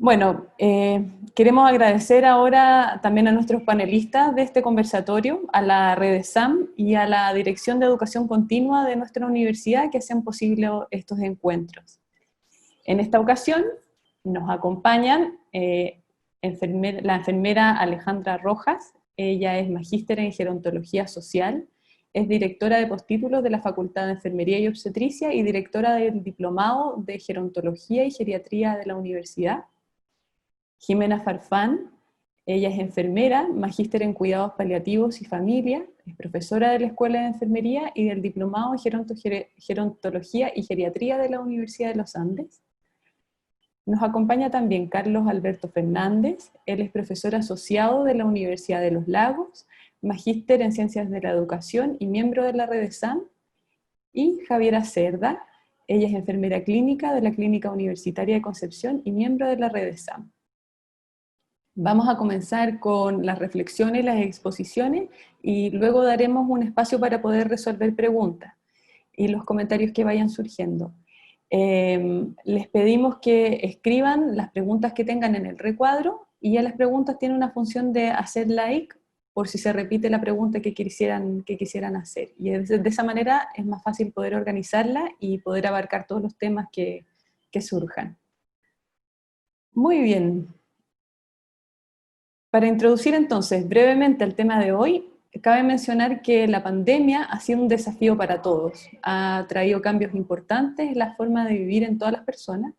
Bueno, queremos agradecer ahora también a nuestros panelistas de este conversatorio, a la Redesam y a la Dirección de Educación Continua de nuestra universidad que hacen posible estos encuentros. En esta ocasión nos acompañan la enfermera Alejandra Rojas. Ella es magíster en gerontología social, es directora de postítulos de la Facultad de Enfermería y Obstetricia y directora del diplomado de gerontología y geriatría de la universidad. Jimena Farfán, ella es enfermera, magíster en cuidados paliativos y familia, es profesora de la Escuela de Enfermería y del diplomado en gerontología y geriatría de la Universidad de los Andes. Nos acompaña también Carlos Alberto Fernández, él es profesor asociado de la Universidad de los Lagos, magíster en Ciencias de la Educación y miembro de la Redesam, y Javiera Cerda, ella es enfermera clínica de la Clínica Universitaria de Concepción y miembro de la Redesam. Vamos a comenzar con las reflexiones y las exposiciones y luego daremos un espacio para poder resolver preguntas y los comentarios que vayan surgiendo. Les pedimos que escriban las preguntas que tengan en el recuadro y ya las preguntas tienen una función de hacer like por si se repite la pregunta que quisieran hacer. Y de esa manera es más fácil poder organizarla y poder abarcar todos los temas que surjan. Muy bien. Para introducir entonces brevemente el tema de hoy, cabe mencionar que la pandemia ha sido un desafío para todos, ha traído cambios importantes en la forma de vivir en todas las personas,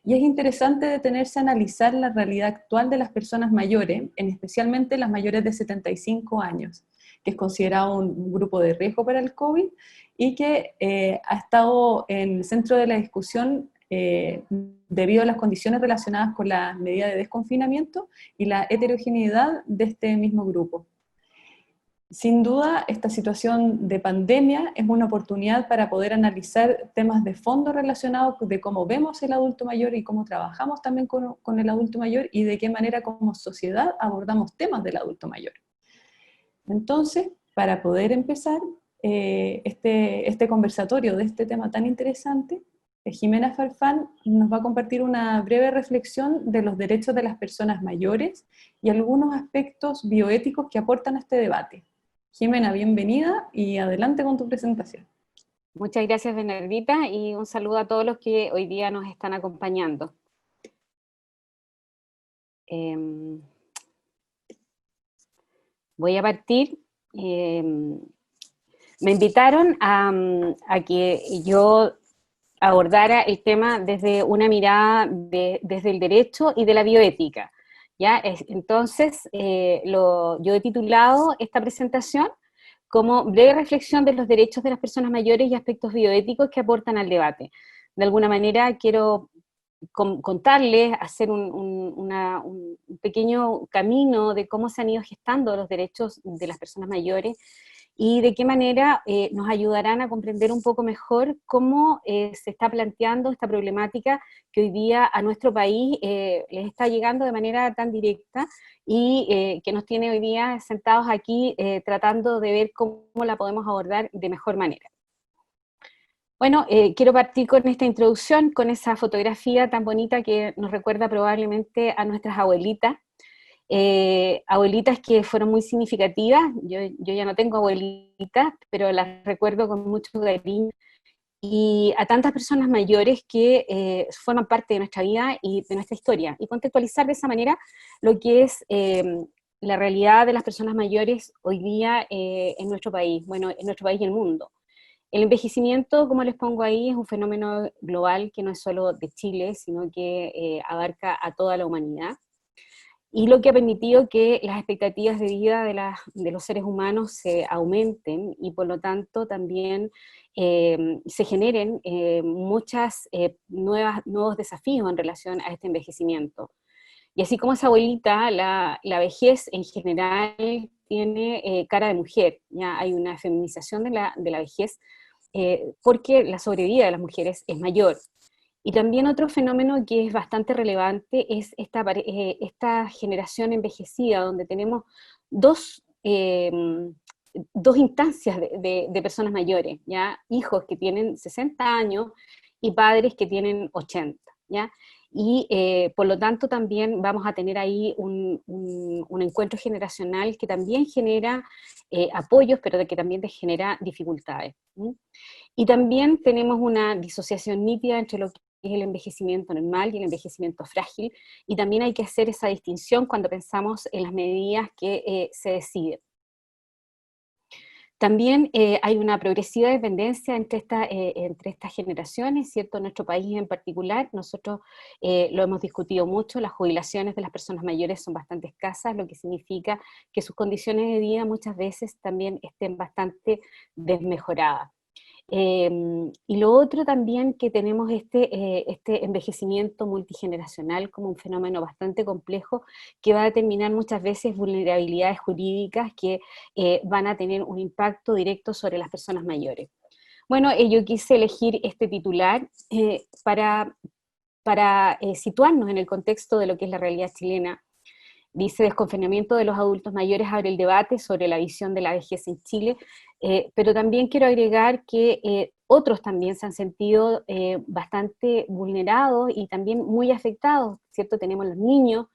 y es interesante detenerse a analizar la realidad actual de las personas mayores, especialmente las mayores de 75 años, que es considerado un grupo de riesgo para el COVID, y que ha estado en el centro de la discusión debido a las condiciones relacionadas con las medidas de desconfinamiento y la heterogeneidad de este mismo grupo. Sin duda, esta situación de pandemia es una oportunidad para poder analizar temas de fondo relacionados de cómo vemos el adulto mayor y cómo trabajamos también con el adulto mayor y de qué manera como sociedad abordamos temas del adulto mayor. Entonces, para poder empezar este conversatorio de este tema tan interesante, Jimena Farfán nos va a compartir una breve reflexión de los derechos de las personas mayores y algunos aspectos bioéticos que aportan a este debate. Jimena, bienvenida y adelante con tu presentación. Muchas gracias, Bernardita, y un saludo a todos los que hoy día nos están acompañando. Voy a partir. Me invitaron a que yo abordara el tema desde una mirada desde el derecho y de la bioética. ¿Ya? Entonces, yo he titulado esta presentación como breve reflexión de los derechos de las personas mayores y aspectos bioéticos que aportan al debate. De alguna manera quiero contarles, hacer un pequeño camino de cómo se han ido gestando los derechos de las personas mayores y de qué manera nos ayudarán a comprender un poco mejor cómo se está planteando esta problemática que hoy día a nuestro país les está llegando de manera tan directa y que nos tiene hoy día sentados aquí tratando de ver cómo la podemos abordar de mejor manera. Bueno, quiero partir con esta introducción, con esa fotografía tan bonita que nos recuerda probablemente a nuestras abuelitas, abuelitas que fueron muy significativas. Yo ya no tengo abuelitas, pero las recuerdo con mucho cariño, y a tantas personas mayores que forman parte de nuestra vida y de nuestra historia, y contextualizar de esa manera lo que es la realidad de las personas mayores hoy día en nuestro país, bueno, en nuestro país y el mundo. El envejecimiento, como les pongo ahí, es un fenómeno global que no es solo de Chile, sino que abarca a toda la humanidad. Y lo que ha permitido que las expectativas de vida de los seres humanos se aumenten y por lo tanto también se generen nuevos desafíos en relación a este envejecimiento. Y así como esa abuelita, la vejez en general tiene cara de mujer, ya hay una feminización de la vejez, porque la sobrevida de las mujeres es mayor. Y también otro fenómeno que es bastante relevante es esta generación envejecida, donde tenemos dos instancias de personas mayores, ¿ya? Hijos que tienen 60 años y padres que tienen 80, ¿ya? y por lo tanto también vamos a tener ahí un encuentro generacional que también genera apoyos, pero que también te genera dificultades. Y también tenemos una disociación nítida entre lo que es el envejecimiento normal y el envejecimiento frágil, y también hay que hacer esa distinción cuando pensamos en las medidas que se deciden. También hay una progresiva dependencia entre estas generaciones, ¿cierto? En nuestro país en particular, nosotros lo hemos discutido mucho, las jubilaciones de las personas mayores son bastante escasas, lo que significa que sus condiciones de vida muchas veces también estén bastante desmejoradas. Y lo otro también que tenemos este envejecimiento multigeneracional como un fenómeno bastante complejo que va a determinar muchas veces vulnerabilidades jurídicas que van a tener un impacto directo sobre las personas mayores. Bueno, yo quise elegir este titular para situarnos en el contexto de lo que es la realidad chilena. Dice, desconfinamiento de los adultos mayores abre el debate sobre la visión de la vejez en Chile, pero también quiero agregar que otros también se han sentido bastante vulnerados y también muy afectados, ¿cierto? Tenemos los niños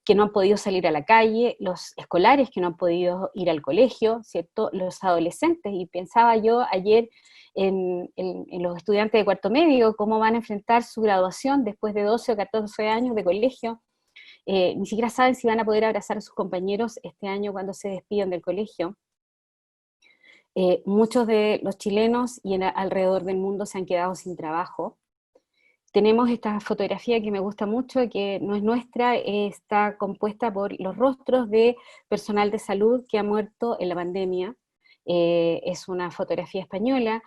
que no han podido salir a la calle, los escolares que no han podido ir al colegio, ¿cierto? Los adolescentes, y pensaba yo ayer en los estudiantes de cuarto medio, cómo van a enfrentar su graduación después de 12 o 14 años de colegio. Ni siquiera saben si van a poder abrazar a sus compañeros este año cuando se despidan del colegio. Muchos de los chilenos y alrededor del mundo se han quedado sin trabajo. Tenemos esta fotografía que me gusta mucho, que no es nuestra, está compuesta por los rostros de personal de salud que ha muerto en la pandemia. Es una fotografía española.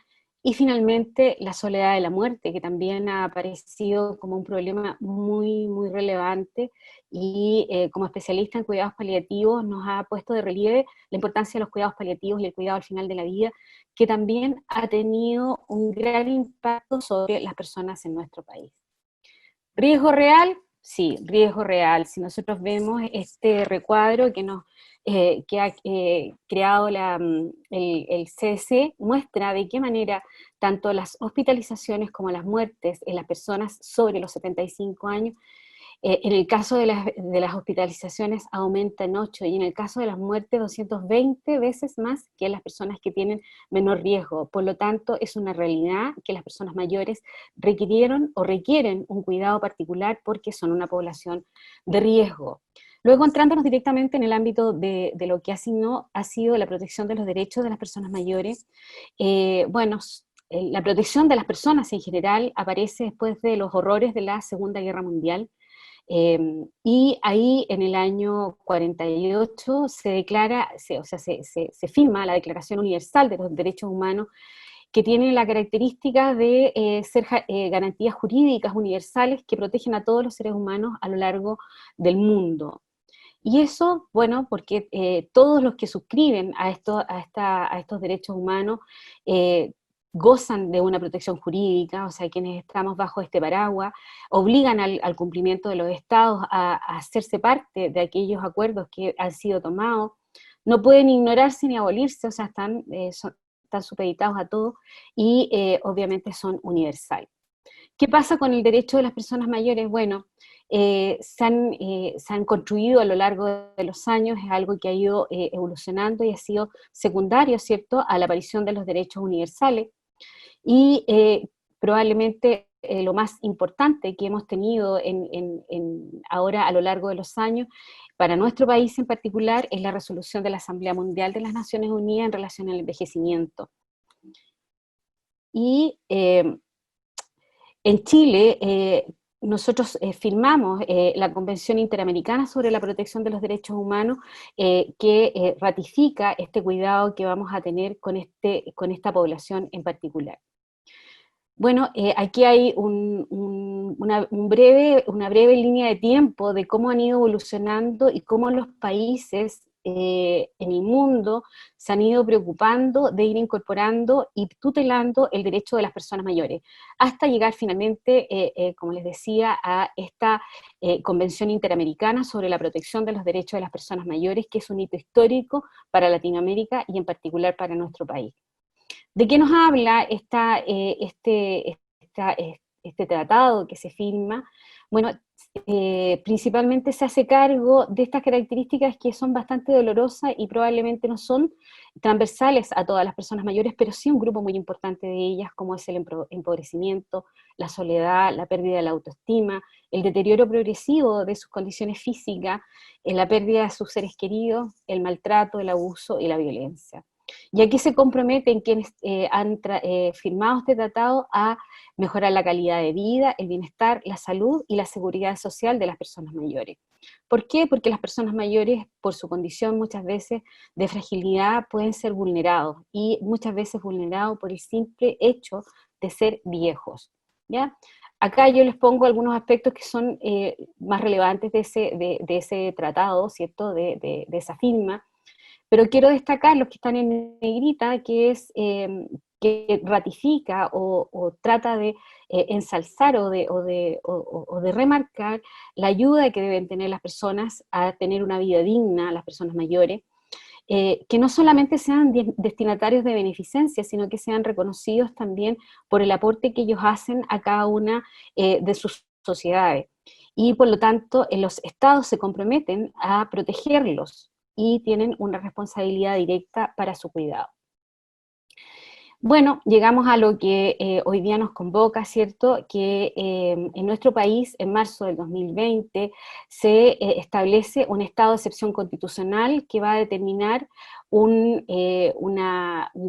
Y finalmente la soledad de la muerte, que también ha aparecido como un problema muy, muy relevante, y como especialista en cuidados paliativos nos ha puesto de relieve la importancia de los cuidados paliativos y el cuidado al final de la vida, que también ha tenido un gran impacto sobre las personas en nuestro país. ¿Riesgo real? Sí, riesgo real. Si nosotros vemos este recuadro que ha creado el CDC, muestra de qué manera tanto las hospitalizaciones como las muertes en las personas sobre los 75 años, en el caso de las hospitalizaciones aumenta en 8, y en el caso de las muertes 220 veces más que las personas que tienen menor riesgo. Por lo tanto, es una realidad que las personas mayores requirieron o requieren un cuidado particular porque son una población de riesgo. Luego, entrándonos directamente en el ámbito de lo que ha sido la protección de los derechos de las personas mayores, la protección de las personas en general aparece después de los horrores de la Segunda Guerra Mundial. Y ahí en el año 48 se declara, se firma la Declaración Universal de los Derechos Humanos, que tiene la característica de ser garantías jurídicas universales que protegen a todos los seres humanos a lo largo del mundo. Y eso, bueno, porque todos los que suscriben a estos derechos humanos gozan de una protección jurídica, o sea, quienes estamos bajo este paraguas, obligan al cumplimiento de los estados a hacerse parte de aquellos acuerdos que han sido tomados, no pueden ignorarse ni abolirse, o sea, están supeditados a todo, y obviamente son universales. ¿Qué pasa con el derecho de las personas mayores? Bueno, se han construido a lo largo de los años, es algo que ha ido evolucionando y ha sido secundario, ¿cierto?, a la aparición de los derechos universales, y probablemente lo más importante que hemos tenido ahora a lo largo de los años, para nuestro país en particular, es la resolución de la Asamblea Mundial de las Naciones Unidas en relación al envejecimiento. Y en Chile, nosotros firmamos la Convención Interamericana sobre la Protección de los Derechos Humanos, que ratifica este cuidado que vamos a tener con esta población en particular. Bueno, aquí hay una breve línea de tiempo de cómo han ido evolucionando y cómo los países en el mundo se han ido preocupando de ir incorporando y tutelando el derecho de las personas mayores, hasta llegar finalmente, como les decía, a esta Convención Interamericana sobre la Protección de los Derechos de las Personas Mayores, que es un hito histórico para Latinoamérica y en particular para nuestro país. ¿De qué nos habla este tratado que se firma? Bueno, principalmente se hace cargo de estas características que son bastante dolorosas y probablemente no son transversales a todas las personas mayores, pero sí un grupo muy importante de ellas, como es el empobrecimiento, la soledad, la pérdida de la autoestima, el deterioro progresivo de sus condiciones físicas, la pérdida de sus seres queridos, el maltrato, el abuso y la violencia. Y aquí se comprometen quienes han firmado este tratado a mejorar la calidad de vida, el bienestar, la salud y la seguridad social de las personas mayores. ¿Por qué? Porque las personas mayores, por su condición muchas veces de fragilidad, pueden ser vulnerados, y muchas veces vulnerados por el simple hecho de ser viejos, ¿ya? Acá yo les pongo algunos aspectos que son más relevantes de ese tratado, ¿cierto?, de esa firma, pero quiero destacar los que están en negrita, que es que ratifica o trata de ensalzar o de remarcar la ayuda que deben tener las personas a tener una vida digna, las personas mayores, que no solamente sean destinatarios de beneficencia, sino que sean reconocidos también por el aporte que ellos hacen a cada una de sus sociedades. Y por lo tanto, los estados se comprometen a protegerlos y tienen una responsabilidad directa para su cuidado. Bueno, llegamos a lo que hoy día nos convoca, ¿cierto? Que en nuestro país, en marzo del 2020, se establece un estado de excepción constitucional que va a determinar un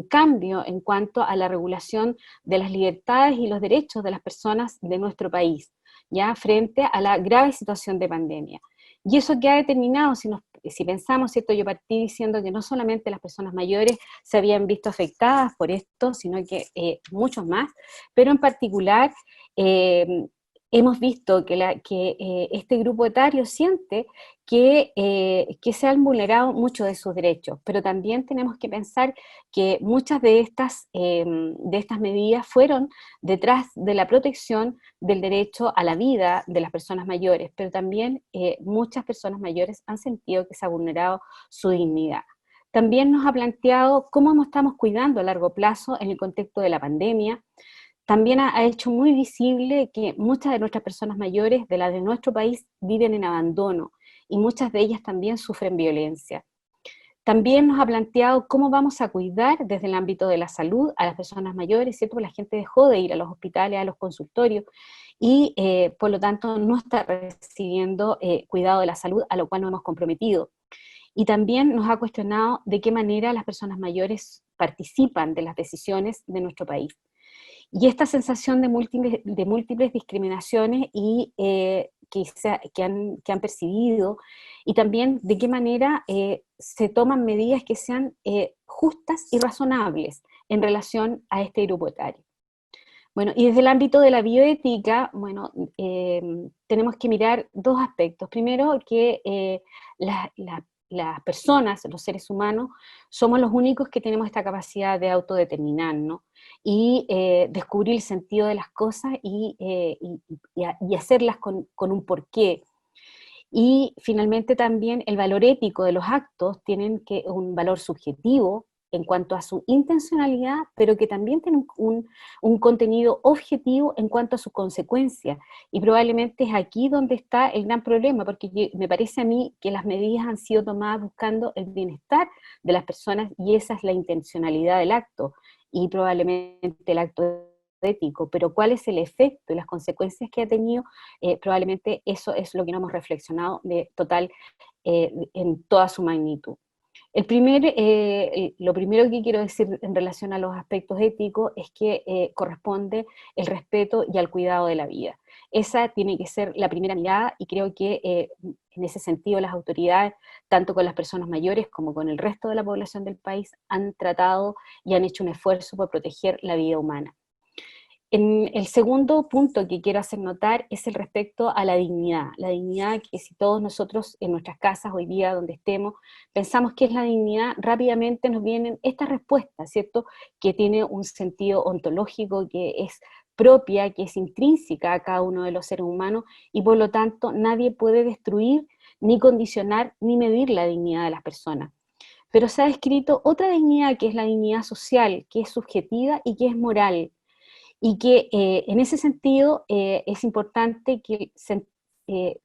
cambio en cuanto a la regulación de las libertades y los derechos de las personas de nuestro país, ya frente a la grave situación de pandemia. Y eso que ha determinado, si pensamos, ¿cierto? Yo partí diciendo que no solamente las personas mayores se habían visto afectadas por esto, sino que muchos más, pero en particular hemos visto que este grupo etario siente que se han vulnerado muchos de sus derechos, pero también tenemos que pensar que muchas de estas medidas fueron detrás de la protección del derecho a la vida de las personas mayores, pero también muchas personas mayores han sentido que se ha vulnerado su dignidad. También nos ha planteado cómo nos estamos cuidando a largo plazo en el contexto de la pandemia. También ha hecho muy visible que muchas de nuestras personas mayores de nuestro país viven en abandono y muchas de ellas también sufren violencia. También nos ha planteado cómo vamos a cuidar desde el ámbito de la salud a las personas mayores, ¿cierto? Porque la gente dejó de ir a los hospitales, a los consultorios, y por lo tanto no está recibiendo cuidado de la salud, a lo cual nos hemos comprometido. Y también nos ha cuestionado de qué manera las personas mayores participan de las decisiones de nuestro país. Y esta sensación de múltiples discriminaciones y que han percibido, y también de qué manera se toman medidas que sean justas y razonables en relación a este grupo etario. Bueno, y desde el ámbito de la bioética, bueno, tenemos que mirar dos aspectos. Primero, que las personas, los seres humanos, somos los únicos que tenemos esta capacidad de autodeterminar, ¿no? Y descubrir el sentido de las cosas y hacerlas con un porqué. Y finalmente también el valor ético de los actos tienen un valor subjetivo en cuanto a su intencionalidad, pero que también tienen un contenido objetivo en cuanto a sus consecuencias. Y probablemente es aquí donde está el gran problema, porque me parece a mí que las medidas han sido tomadas buscando el bienestar de las personas, y esa es la intencionalidad del acto, y probablemente el acto ético, pero cuál es el efecto y las consecuencias que ha tenido, probablemente eso es lo que no hemos reflexionado en toda su magnitud. Lo primero que quiero decir en relación a los aspectos éticos es que corresponde el respeto y al cuidado de la vida. Esa tiene que ser la primera mirada, y creo que en ese sentido las autoridades, tanto con las personas mayores como con el resto de la población del país, han tratado y han hecho un esfuerzo por proteger la vida humana. El segundo punto que quiero hacer notar es el respecto a la dignidad que si todos nosotros en nuestras casas hoy día donde estemos pensamos qué es la dignidad, rápidamente nos vienen estas respuestas, ¿cierto? Que tiene un sentido ontológico, que es propia, que es intrínseca a cada uno de los seres humanos, y por lo tanto nadie puede destruir, ni condicionar, ni medir la dignidad de las personas. Pero se ha descrito otra dignidad, que es la dignidad social, que es subjetiva y que es moral. Y que en ese sentido es importante que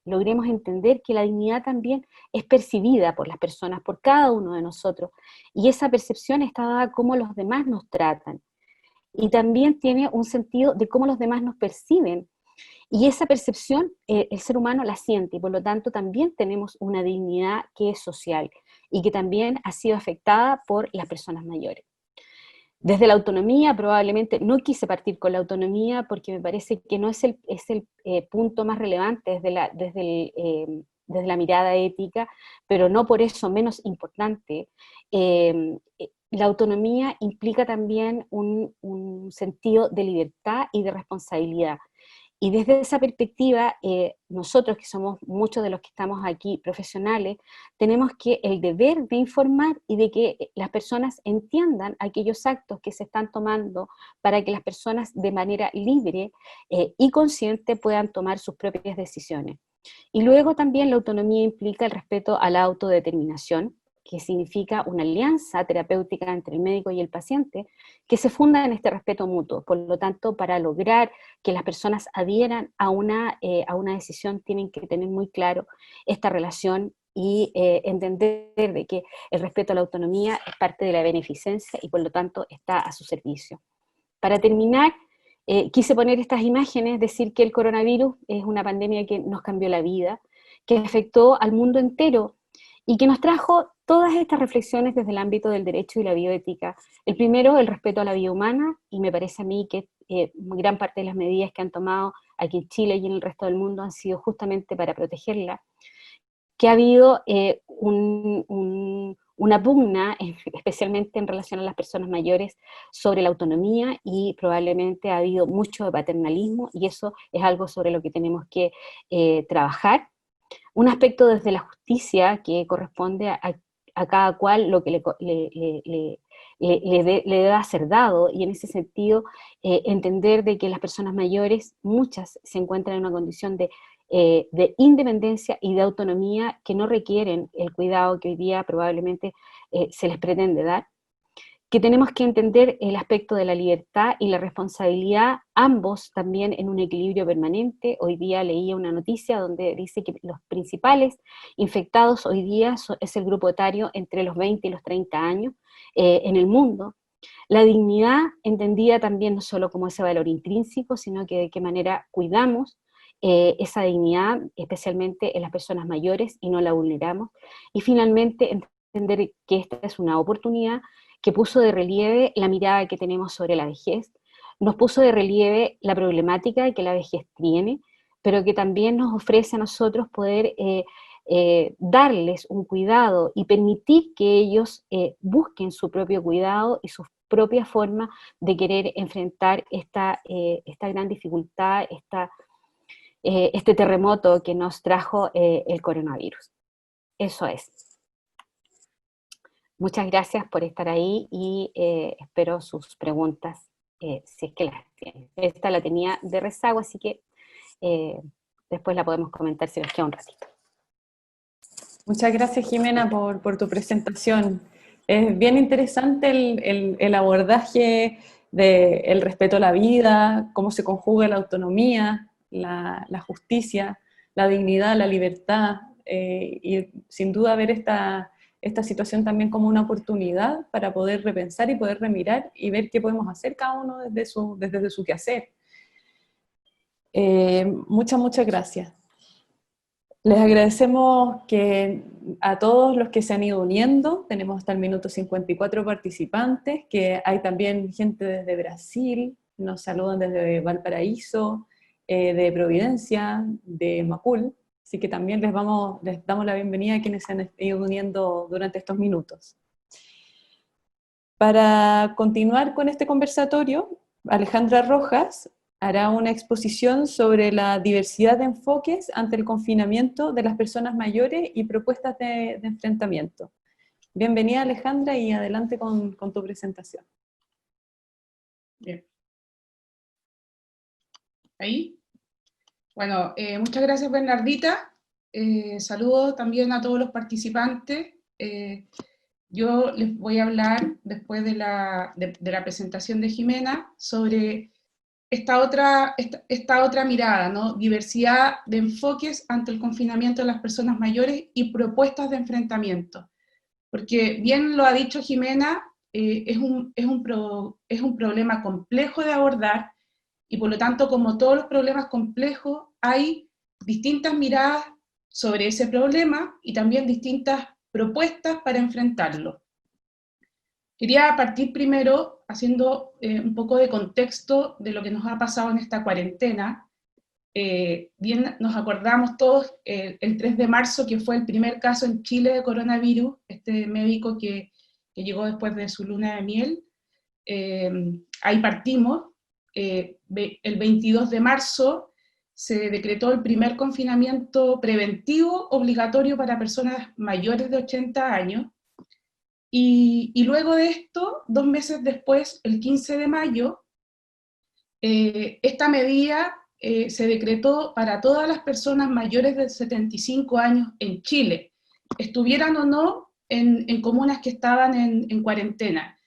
logremos entender que la dignidad también es percibida por las personas, por cada uno de nosotros, y esa percepción está dada a cómo los demás nos tratan, y también tiene un sentido de cómo los demás nos perciben, y esa percepción el ser humano la siente, y por lo tanto también tenemos una dignidad que es social, y que también ha sido afectada por las personas mayores. Desde la autonomía, probablemente, no quise partir con la autonomía porque me parece que no es el punto más relevante desde la mirada ética, pero no por eso menos importante. La autonomía implica también un sentido de libertad y de responsabilidad. Y desde esa perspectiva, nosotros que somos muchos de los que estamos aquí profesionales, tenemos que el deber de informar y de que las personas entiendan aquellos actos que se están tomando para que las personas de manera libre y consciente puedan tomar sus propias decisiones. Y luego también la autonomía implica el respeto a la autodeterminación, que significa una alianza terapéutica entre el médico y el paciente, que se funda en este respeto mutuo. Por lo tanto, para lograr que las personas adhieran a una decisión, tienen que tener muy claro esta relación y entender de que el respeto a la autonomía es parte de la beneficencia y por lo tanto está a su servicio. Para terminar, quise poner estas imágenes, decir que el coronavirus es una pandemia que nos cambió la vida, que afectó al mundo entero, y que nos trajo todas estas reflexiones desde el ámbito del derecho y la bioética. El primero, el respeto a la vida humana, y me parece a mí que gran parte de las medidas que han tomado aquí en Chile y en el resto del mundo han sido justamente para protegerla, que ha habido una pugna, especialmente en relación a las personas mayores, sobre la autonomía, y probablemente ha habido mucho paternalismo, y eso es algo sobre lo que tenemos que trabajar. Un aspecto desde la justicia que corresponde a cada cual lo que le deba ser dado, y en ese sentido entender de que las personas mayores, muchas se encuentran en una condición de independencia y de autonomía que no requieren el cuidado que hoy día probablemente se les pretende dar, que tenemos que entender el aspecto de la libertad y la responsabilidad, ambos también en un equilibrio permanente. Hoy día leía una noticia donde dice que los principales infectados hoy día es el grupo etario entre los 20 y los 30 años en el mundo. La dignidad entendida también no solo como ese valor intrínseco, sino que de qué manera cuidamos esa dignidad, especialmente en las personas mayores, y no la vulneramos. Y finalmente entender que esta es una oportunidad que puso de relieve la mirada que tenemos sobre la vejez, nos puso de relieve la problemática que la vejez tiene, pero que también nos ofrece a nosotros poder darles un cuidado y permitir que ellos busquen su propio cuidado y su propia forma de querer enfrentar esta gran dificultad, este terremoto que nos trajo el coronavirus. Eso es. Muchas gracias por estar ahí y espero sus preguntas, si es que las tienen. Esta la tenía de rezago, así que después la podemos comentar si nos queda un ratito. Muchas gracias, Jimena, por tu presentación. Es bien interesante el abordaje del respeto a la vida, cómo se conjuga la autonomía, la justicia, la dignidad, la libertad, y sin duda ver esta situación también como una oportunidad para poder repensar y poder remirar y ver qué podemos hacer cada uno desde su quehacer. Muchas gracias. Les agradecemos que a todos los que se han ido uniendo, tenemos hasta el minuto 54 participantes, que hay también gente desde Brasil, nos saludan desde Valparaíso, de Providencia, de Macul, así que también les damos la bienvenida a quienes se han ido uniendo durante estos minutos. Para continuar con este conversatorio, Alejandra Rojas hará una exposición sobre la diversidad de enfoques ante el confinamiento de las personas mayores y propuestas de enfrentamiento. Bienvenida, Alejandra, y adelante con tu presentación. Bien. ¿Ahí? Bueno, muchas gracias, Bernardita. Saludo también a todos los participantes. Yo les voy a hablar, después de la presentación de Jimena, sobre esta otra mirada, ¿no? Diversidad de enfoques ante el confinamiento de las personas mayores y propuestas de enfrentamiento. Porque bien lo ha dicho Jimena, es un problema complejo de abordar, y por lo tanto, como todos los problemas complejos, hay distintas miradas sobre ese problema y también distintas propuestas para enfrentarlo. Quería partir primero haciendo un poco de contexto de lo que nos ha pasado en esta cuarentena. Bien nos acordamos todos el 3 de marzo, que fue el primer caso en Chile de coronavirus, este médico que llegó después de su luna de miel. Ahí partimos. El 22 de marzo se decretó el primer confinamiento preventivo obligatorio para personas mayores de 80 años, y luego de esto, 2 meses después, el 15 de mayo, esta medida se decretó para todas las personas mayores de 75 años en Chile, estuvieran o no en comunas que estaban en cuarentena.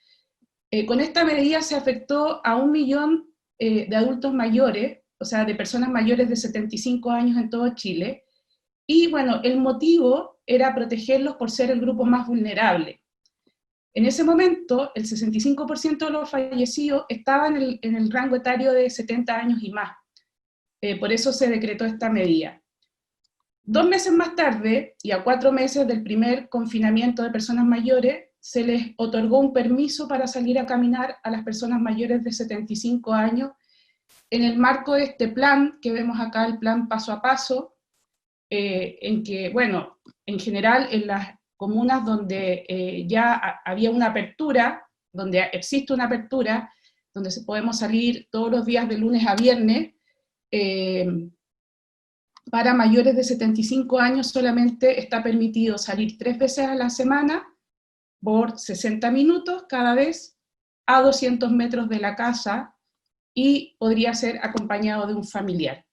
Con esta medida se afectó a 1 millón de adultos mayores, o sea, de personas mayores de 75 años en todo Chile, y bueno, el motivo era protegerlos por ser el grupo más vulnerable. En ese momento, el 65% de los fallecidos estaban en el rango etario de 70 años y más. Por eso se decretó esta medida. 2 meses más tarde, y a 4 meses del primer confinamiento de personas mayores, se les otorgó un permiso para salir a caminar a las personas mayores de 75 años en el marco de este plan que vemos acá, el plan paso a paso, en que, bueno, en general en las comunas donde ya había una apertura, donde existe una apertura, donde podemos salir todos los días de lunes a viernes, para mayores de 75 años solamente está permitido salir 3 veces a la semana, por 60 minutos cada vez, a 200 metros de la casa, y podría ser acompañado de un familiar.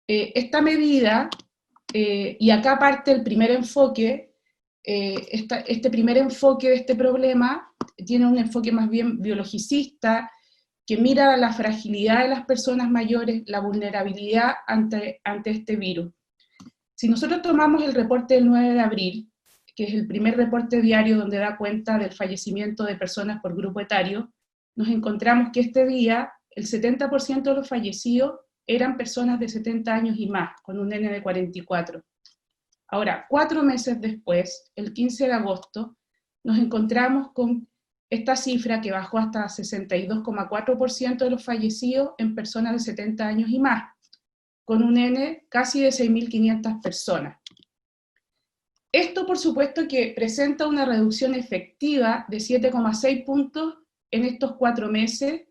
Esta medida, y acá parte el primer enfoque, este primer enfoque de este problema tiene un enfoque más bien biologicista, que mira la fragilidad de las personas mayores, la vulnerabilidad ante este virus. Si nosotros tomamos el reporte del 9 de abril, que es el primer reporte diario donde da cuenta del fallecimiento de personas por grupo etario, nos encontramos que este día el 70% de los fallecidos eran personas de 70 años y más, con un N de 44. Ahora, 4 meses después, el 15 de agosto, nos encontramos con esta cifra que bajó hasta 62,4% de los fallecidos en personas de 70 años y más, con un N casi de 6.500 personas. Esto, por supuesto, que presenta una reducción efectiva de 7,6 puntos en estos 4 meses,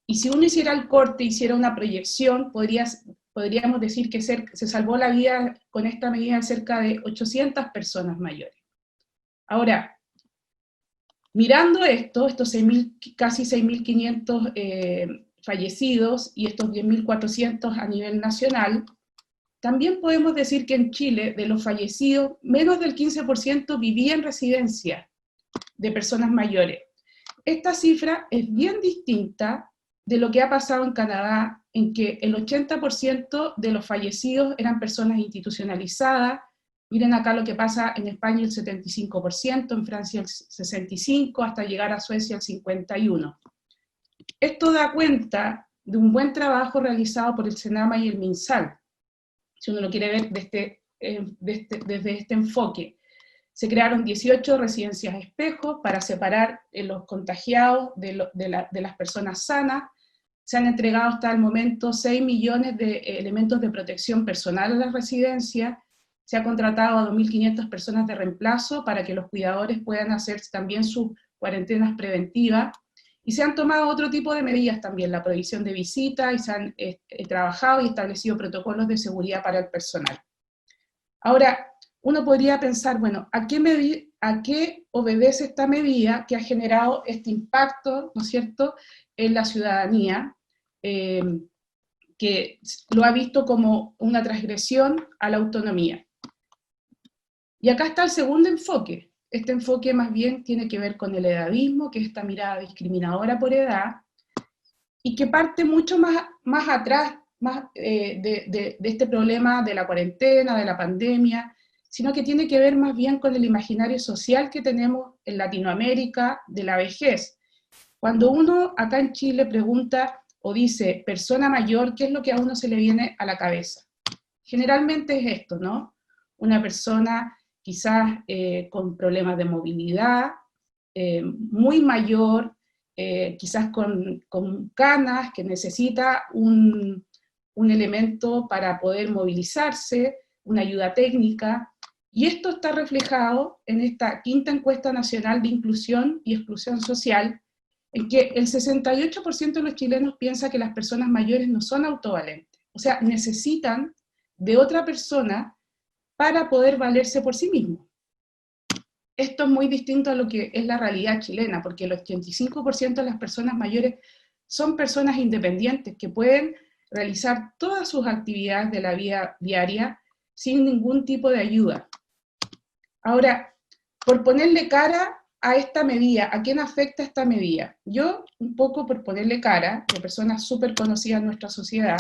y si uno hiciera el corte, hiciera una proyección, podríamos decir que se salvó la vida con esta medida de cerca de 800 personas mayores. Ahora, mirando esto, estos casi 6.500 fallecidos y estos 10.400 a nivel nacional, también podemos decir que en Chile, de los fallecidos, menos del 15% vivía en residencia de personas mayores. Esta cifra es bien distinta de lo que ha pasado en Canadá, en que el 80% de los fallecidos eran personas institucionalizadas. Miren acá lo que pasa en España, el 75%, en Francia el 65%, hasta llegar a Suecia el 51%. Esto da cuenta de un buen trabajo realizado por el Senama y el MinSal, si uno lo quiere ver desde este enfoque. Se crearon 18 residencias espejo para separar los contagiados de las personas sanas. Se han entregado hasta el momento 6 millones de elementos de protección personal a las residencias. Se ha contratado a 2.500 personas de reemplazo para que los cuidadores puedan hacer también sus cuarentenas preventivas. Y se han tomado otro tipo de medidas también, la prohibición de visitas, y se han trabajado y establecido protocolos de seguridad para el personal. Ahora, uno podría pensar, bueno, ¿a qué obedece esta medida que ha generado este impacto, ¿no es cierto?, en la ciudadanía, que lo ha visto como una transgresión a la autonomía? Y acá está el segundo enfoque. Este enfoque más bien tiene que ver con el edadismo, que es esta mirada discriminadora por edad, y que parte mucho más atrás de este problema de la cuarentena, de la pandemia, sino que tiene que ver más bien con el imaginario social que tenemos en Latinoamérica de la vejez. Cuando uno acá en Chile pregunta o dice persona mayor, ¿qué es lo que a uno se le viene a la cabeza? Generalmente es esto, ¿no? Una persona quizás con problemas de movilidad, muy mayor, quizás con canas, que necesita un elemento para poder movilizarse, una ayuda técnica, y esto está reflejado en esta quinta encuesta nacional de inclusión y exclusión social, en que el 68% de los chilenos piensa que las personas mayores no son autovalentes, o sea, necesitan de otra persona para poder valerse por sí mismos. Esto es muy distinto a lo que es la realidad chilena, porque el 85% de las personas mayores son personas independientes que pueden realizar todas sus actividades de la vida diaria sin ningún tipo de ayuda. Ahora, por ponerle cara a esta medida, ¿a quién afecta esta medida? Yo, un poco por ponerle cara, de personas súper conocidas en nuestra sociedad,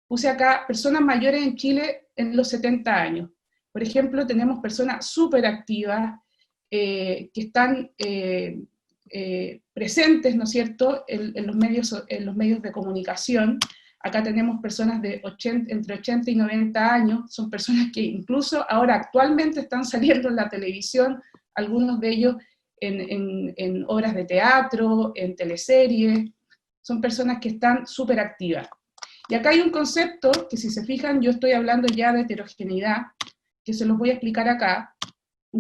puse acá personas mayores en Chile en los 70 años. Por ejemplo, tenemos personas súper activas, que están presentes, ¿no es cierto?, en los medios de comunicación. Acá tenemos personas de entre 80 y 90 años, son personas que incluso ahora actualmente están saliendo en la televisión, algunos de ellos en obras de teatro, en teleseries, son personas que están súper activas. Y acá hay un concepto que, si se fijan, yo estoy hablando ya de heterogeneidad, que se los voy a explicar acá,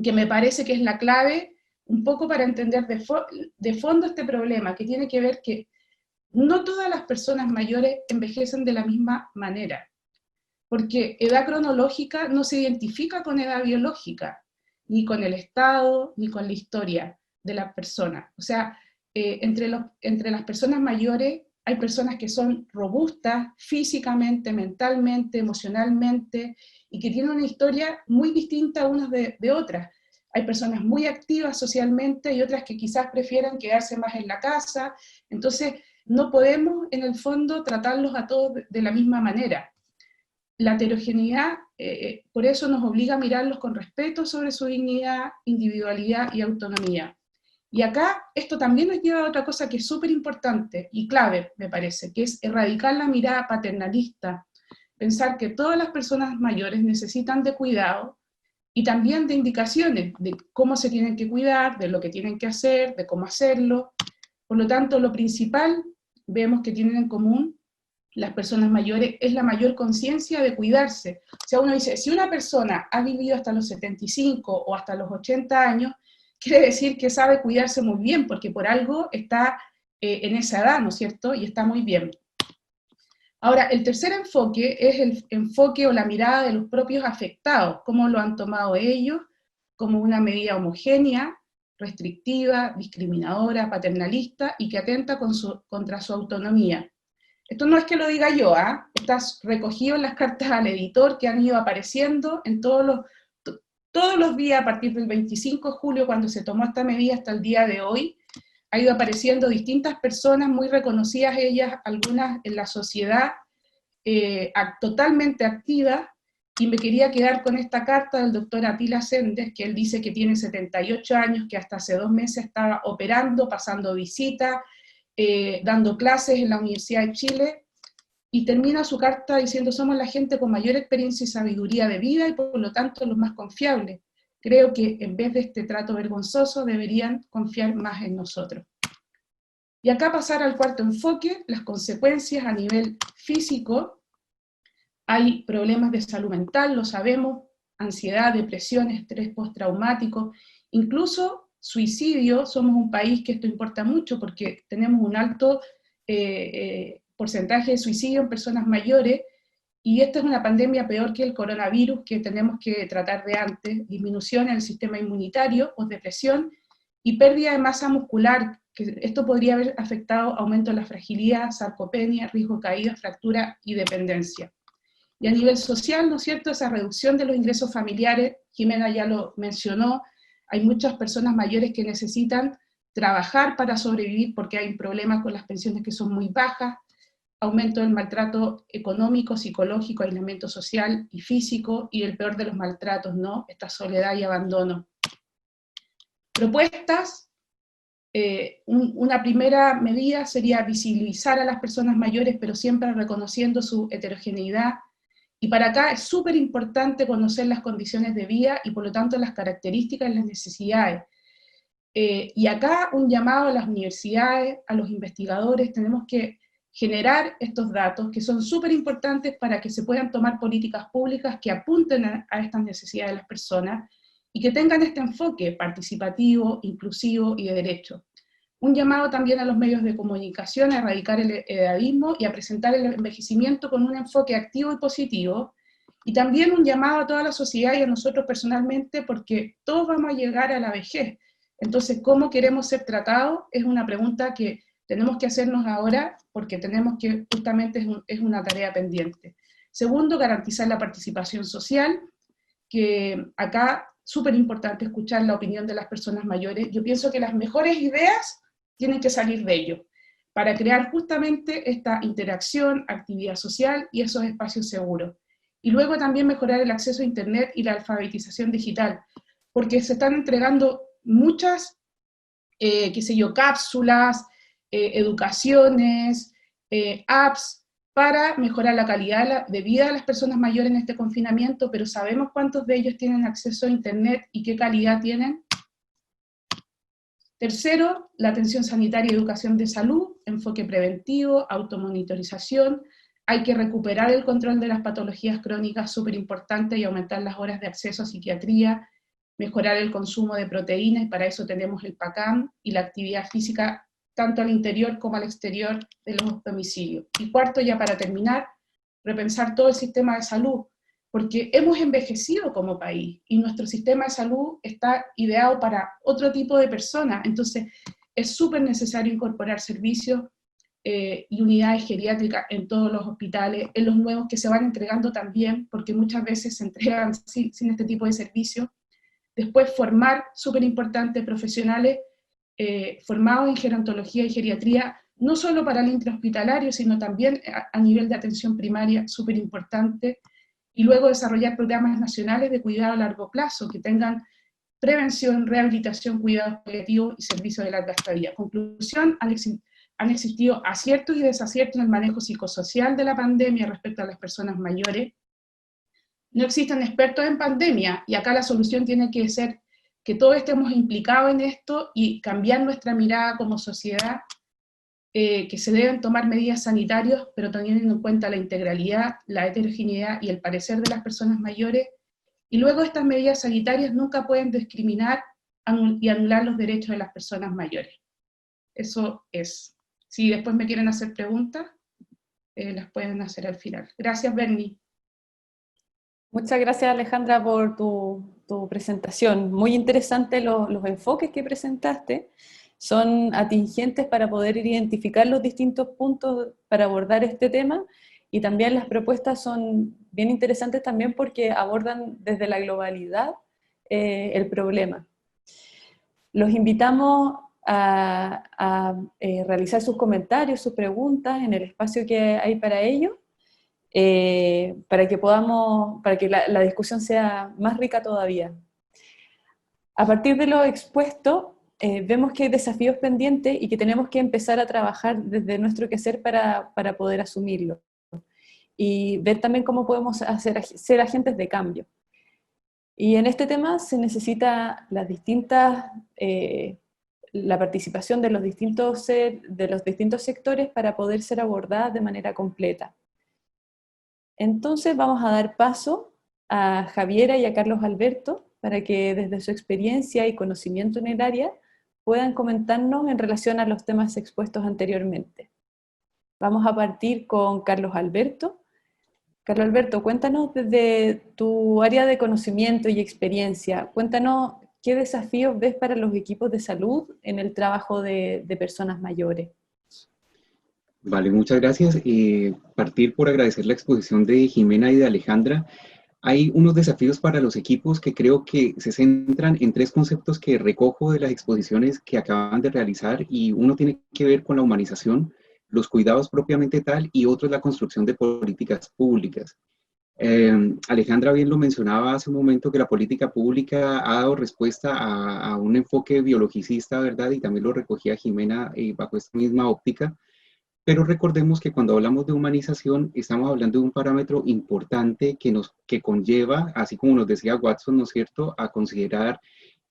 que me parece que es la clave un poco para entender de fondo este problema, que tiene que ver que no todas las personas mayores envejecen de la misma manera, porque edad cronológica no se identifica con edad biológica, ni con el estado, ni con la historia de la persona. O sea, entre las personas mayores hay personas que son robustas físicamente, mentalmente, emocionalmente, y que tienen una historia muy distinta a unas de otras. Hay personas muy activas socialmente y otras que quizás prefieren quedarse más en la casa. Entonces, no podemos, en el fondo, tratarlos a todos de la misma manera. La heterogeneidad, por eso nos obliga a mirarlos con respeto sobre su dignidad, individualidad y autonomía. Y acá esto también nos lleva a otra cosa que es súper importante y clave, me parece, que es erradicar la mirada paternalista, pensar que todas las personas mayores necesitan de cuidado y también de indicaciones de cómo se tienen que cuidar, de lo que tienen que hacer, de cómo hacerlo. Por lo tanto, lo principal, vemos que tienen en común las personas mayores, es la mayor conciencia de cuidarse. O sea, uno dice, si una persona ha vivido hasta los 75 o hasta los 80 años, quiere decir que sabe cuidarse muy bien, porque por algo está en esa edad, ¿no es cierto? Y está muy bien. Ahora, el tercer enfoque es el enfoque o la mirada de los propios afectados, cómo lo han tomado ellos, como una medida homogénea, restrictiva, discriminadora, paternalista, y que atenta contra su autonomía. Esto no es que lo diga yo, está recogido en las cartas al editor que han ido apareciendo en todos los días a partir del 25 de julio, cuando se tomó esta medida, hasta el día de hoy. Ha ido apareciendo distintas personas muy reconocidas, ellas, algunas en la sociedad, totalmente activas, y me quería quedar con esta carta del doctor Atila Sendes, que él dice que tiene 78 años, que hasta hace 2 meses estaba operando, pasando visitas, dando clases en la Universidad de Chile, y termina su carta diciendo: somos la gente con mayor experiencia y sabiduría de vida, y por lo tanto los más confiables. Creo que en vez de este trato vergonzoso deberían confiar más en nosotros. Y acá pasar al cuarto enfoque, las consecuencias a nivel físico. Hay problemas de salud mental, lo sabemos, ansiedad, depresión, estrés postraumático, incluso suicidio. Somos un país que esto importa mucho porque tenemos un alto porcentaje de suicidio en personas mayores, y esta es una pandemia peor que el coronavirus, que tenemos que tratar de antes: disminución en el sistema inmunitario, posdepresión y pérdida de masa muscular, que esto podría haber afectado aumento de la fragilidad, sarcopenia, riesgo de caída, fractura y dependencia. Y a nivel social, ¿no es cierto?, esa reducción de los ingresos familiares, Jimena ya lo mencionó, hay muchas personas mayores que necesitan trabajar para sobrevivir porque hay problemas con las pensiones que son muy bajas, aumento del maltrato económico, psicológico, aislamiento social y físico, y el peor de los maltratos, ¿no? Esta soledad y abandono. Propuestas, una primera medida sería visibilizar a las personas mayores, pero siempre reconociendo su heterogeneidad, y para acá es súper importante conocer las condiciones de vida y por lo tanto las características y las necesidades. Y acá un llamado a las universidades, a los investigadores, tenemos que generar estos datos que son súper importantes para que se puedan tomar políticas públicas que apunten a estas necesidades de las personas y que tengan este enfoque participativo, inclusivo y de derecho. Un llamado también a los medios de comunicación a erradicar el edadismo y a presentar el envejecimiento con un enfoque activo y positivo, y también un llamado a toda la sociedad y a nosotros personalmente, porque todos vamos a llegar a la vejez. Entonces, ¿cómo queremos ser tratados? Es una pregunta que tenemos que hacernos ahora, porque tenemos que, justamente es una tarea pendiente. Segundo, garantizar la participación social, que acá, súper importante escuchar la opinión de las personas mayores. Yo pienso que las mejores ideas tienen que salir de ello, para crear justamente esta interacción, actividad social y esos espacios seguros. Y luego también mejorar el acceso a Internet y la alfabetización digital, porque se están entregando muchas, qué sé yo, cápsulas, educaciones, apps, para mejorar la calidad de vida de las personas mayores en este confinamiento, pero ¿sabemos cuántos de ellos tienen acceso a Internet y qué calidad tienen? Tercero, la atención sanitaria y educación de salud, enfoque preventivo, automonitorización. Hay que recuperar el control de las patologías crónicas, súper importante, y aumentar las horas de acceso a psiquiatría, mejorar el consumo de proteínas, y para eso tenemos el PACAM, y la actividad física tanto al interior como al exterior de los domicilios. Y cuarto, ya para terminar, repensar todo el sistema de salud, porque hemos envejecido como país, y nuestro sistema de salud está ideado para otro tipo de personas, entonces es súper necesario incorporar servicios y unidades geriátricas en todos los hospitales, en los nuevos que se van entregando también, porque muchas veces se entregan sin este tipo de servicios. Después formar, súper importante, profesionales formados en gerontología y geriatría, no solo para el intrahospitalario, sino también a nivel de atención primaria, súper importante, y luego desarrollar programas nacionales de cuidado a largo plazo, que tengan prevención, rehabilitación, cuidados paliativos y servicios de larga estadía. Conclusión, han existido aciertos y desaciertos en el manejo psicosocial de la pandemia respecto a las personas mayores. No existen expertos en pandemia, y acá la solución tiene que ser que todos estemos implicados en esto y cambiar nuestra mirada como sociedad, que se deben tomar medidas sanitarias, pero teniendo en cuenta la integralidad, la heterogeneidad y el parecer de las personas mayores, y luego estas medidas sanitarias nunca pueden discriminar y anular los derechos de las personas mayores. Eso es. Si después me quieren hacer preguntas, las pueden hacer al final. Gracias, Bernie. Muchas gracias, Alejandra, por tu presentación. Muy interesantes los enfoques que presentaste. Son atingentes para poder identificar los distintos puntos para abordar este tema, y también las propuestas son bien interesantes también porque abordan desde la globalidad el problema. Los invitamos a realizar sus comentarios, sus preguntas en el espacio que hay para ello, para que la discusión sea más rica todavía. A partir de lo expuesto, vemos que hay desafíos pendientes y que tenemos que empezar a trabajar desde nuestro quehacer para poder asumirlo. Y ver también cómo podemos ser agentes de cambio. Y en este tema se necesita la participación de los distintos sectores para poder ser abordadas de manera completa. Entonces vamos a dar paso a Javiera y a Carlos Alberto para que desde su experiencia y conocimiento en el área puedan comentarnos en relación a los temas expuestos anteriormente. Vamos a partir con Carlos Alberto. Carlos Alberto, cuéntanos desde tu área de conocimiento y experiencia, cuéntanos qué desafíos ves para los equipos de salud en el trabajo de personas mayores. Vale, muchas gracias. Partir por agradecer la exposición de Jimena y de Alejandra. Hay unos desafíos para los equipos que creo que se centran en tres conceptos que recojo de las exposiciones que acaban de realizar, y uno tiene que ver con la humanización, los cuidados propiamente tal, y otro es la construcción de políticas públicas. Alejandra bien lo mencionaba hace un momento, que la política pública ha dado respuesta a un enfoque biologicista, ¿verdad? Y también lo recogía Jimena bajo esta misma óptica. Pero recordemos que cuando hablamos de humanización, estamos hablando de un parámetro importante que conlleva, así como nos decía Watson, ¿no es cierto?, a considerar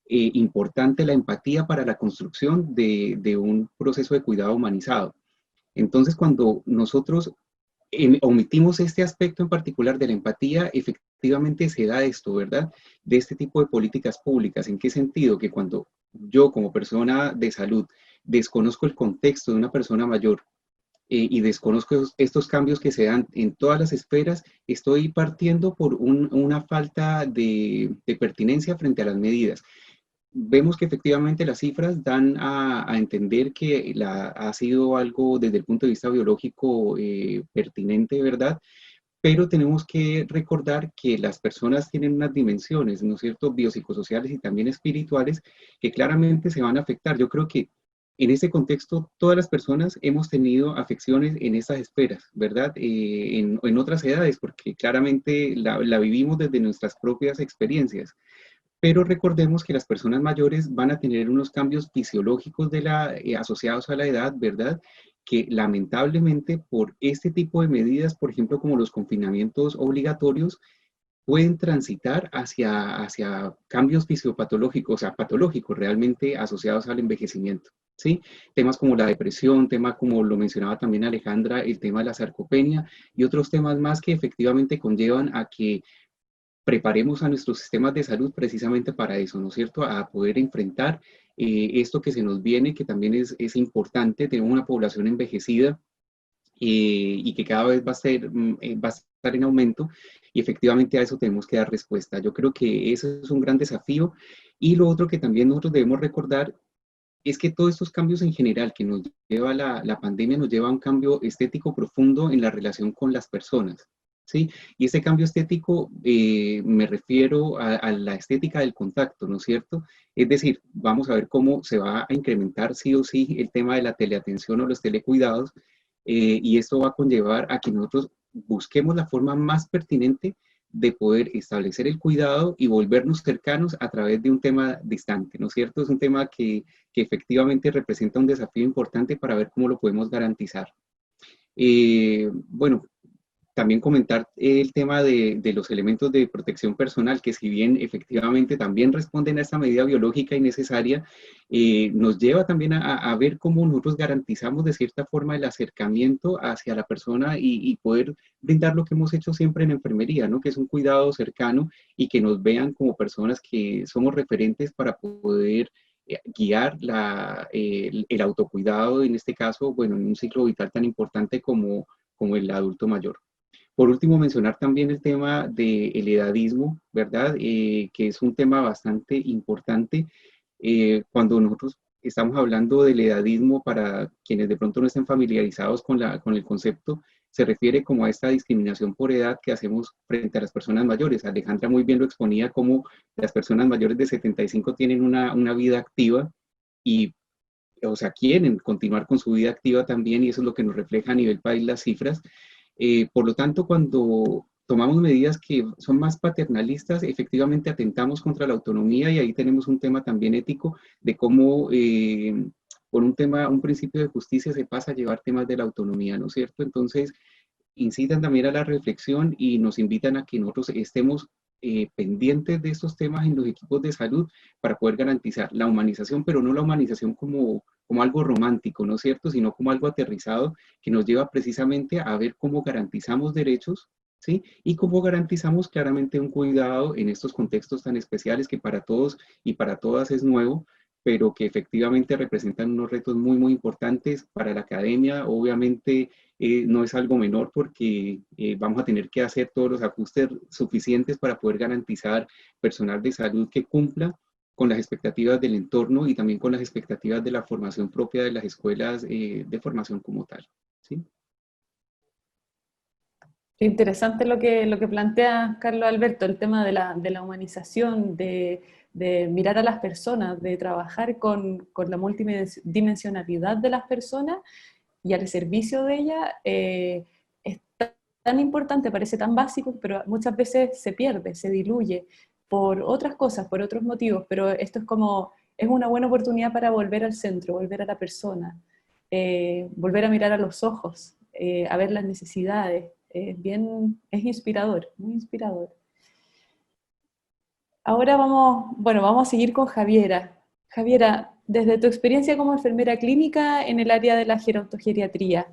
importante la empatía para la construcción de un proceso de cuidado humanizado. Entonces, cuando nosotros omitimos este aspecto en particular de la empatía, efectivamente se da esto, ¿verdad? De este tipo de políticas públicas. ¿En qué sentido? Que cuando yo, como persona de salud, desconozco el contexto de una persona mayor, y desconozco estos cambios que se dan en todas las esferas, estoy partiendo por una falta de pertinencia frente a las medidas. Vemos que efectivamente las cifras dan a entender que ha sido algo desde el punto de vista biológico pertinente, ¿verdad? Pero tenemos que recordar que las personas tienen unas dimensiones, ¿no es cierto?, biopsicosociales y también espirituales, que claramente se van a afectar. Yo creo que en ese contexto todas las personas hemos tenido afecciones en esas esferas, ¿verdad? En otras edades, porque claramente la vivimos desde nuestras propias experiencias. Pero recordemos que las personas mayores van a tener unos cambios fisiológicos asociados a la edad, ¿verdad? Que lamentablemente por este tipo de medidas, por ejemplo, como los confinamientos obligatorios, pueden transitar hacia cambios fisiopatológicos, o sea, patológicos realmente asociados al envejecimiento, ¿sí? Temas como la depresión, temas como lo mencionaba también Alejandra, el tema de la sarcopenia y otros temas más que efectivamente conllevan a que preparemos a nuestros sistemas de salud precisamente para eso, ¿no es cierto? A poder enfrentar esto que se nos viene, que también es importante. Tenemos una población envejecida y que cada vez va a estar en aumento, y efectivamente a eso tenemos que dar respuesta. Yo creo que ese es un gran desafío. Y lo otro que también nosotros debemos recordar es que todos estos cambios en general que nos lleva la pandemia, nos lleva a un cambio estético profundo en la relación con las personas, ¿sí? Y ese cambio estético, me refiero a la estética del contacto, ¿no es cierto? Es decir, vamos a ver cómo se va a incrementar sí o sí el tema de la teleatención o los telecuidados, y esto va a conllevar a que nosotros busquemos la forma más pertinente de poder establecer el cuidado y volvernos cercanos a través de un tema distante, ¿no es cierto? Es un tema que efectivamente representa un desafío importante para ver cómo lo podemos garantizar. Bueno, también comentar el tema de los elementos de protección personal, que si bien efectivamente también responden a esta medida biológica y necesaria, nos lleva también a ver cómo nosotros garantizamos de cierta forma el acercamiento hacia la persona y poder brindar lo que hemos hecho siempre en enfermería, ¿no? Que es un cuidado cercano y que nos vean como personas que somos referentes para poder guiar el autocuidado, en este caso, bueno, en un ciclo vital tan importante como el adulto mayor. Por último, mencionar también el tema del edadismo, ¿verdad? Que es un tema bastante importante. Cuando nosotros estamos hablando del edadismo, para quienes de pronto no estén familiarizados con el concepto, se refiere como a esta discriminación por edad que hacemos frente a las personas mayores. Alejandra muy bien lo exponía, como las personas mayores de 75 tienen una vida activa y, o sea, quieren continuar con su vida activa también, y eso es lo que nos refleja a nivel país las cifras. Por lo tanto, cuando tomamos medidas que son más paternalistas, efectivamente atentamos contra la autonomía, y ahí tenemos un tema también ético de cómo por un principio de justicia se pasa a llevar temas de la autonomía, ¿no es cierto? Entonces, incitan también a la reflexión y nos invitan a que nosotros estemos pendientes de estos temas en los equipos de salud para poder garantizar la humanización, pero no la humanización como algo romántico, ¿no es cierto?, sino como algo aterrizado que nos lleva precisamente a ver cómo garantizamos derechos, ¿sí? Y cómo garantizamos claramente un cuidado en estos contextos tan especiales que para todos y para todas es nuevo, pero que efectivamente representan unos retos muy, muy importantes para la academia. Obviamente no es algo menor, porque vamos a tener que hacer todos los ajustes suficientes para poder garantizar personal de salud que cumpla con las expectativas del entorno y también con las expectativas de la formación propia de las escuelas de formación como tal, ¿sí? Qué interesante lo que plantea Carlos Alberto, el tema de la humanización, de mirar a las personas, de trabajar con la multidimensionalidad de las personas y al servicio de ellas, es tan importante, parece tan básico, pero muchas veces se pierde, se diluye por otras cosas, por otros motivos, pero esto es como, es una buena oportunidad para volver al centro, volver a la persona, volver a mirar a los ojos, a ver las necesidades. Es inspirador, muy inspirador. Ahora vamos, bueno, vamos a seguir con Javiera. Javiera, desde tu experiencia como enfermera clínica en el área de la gerontogeriatría,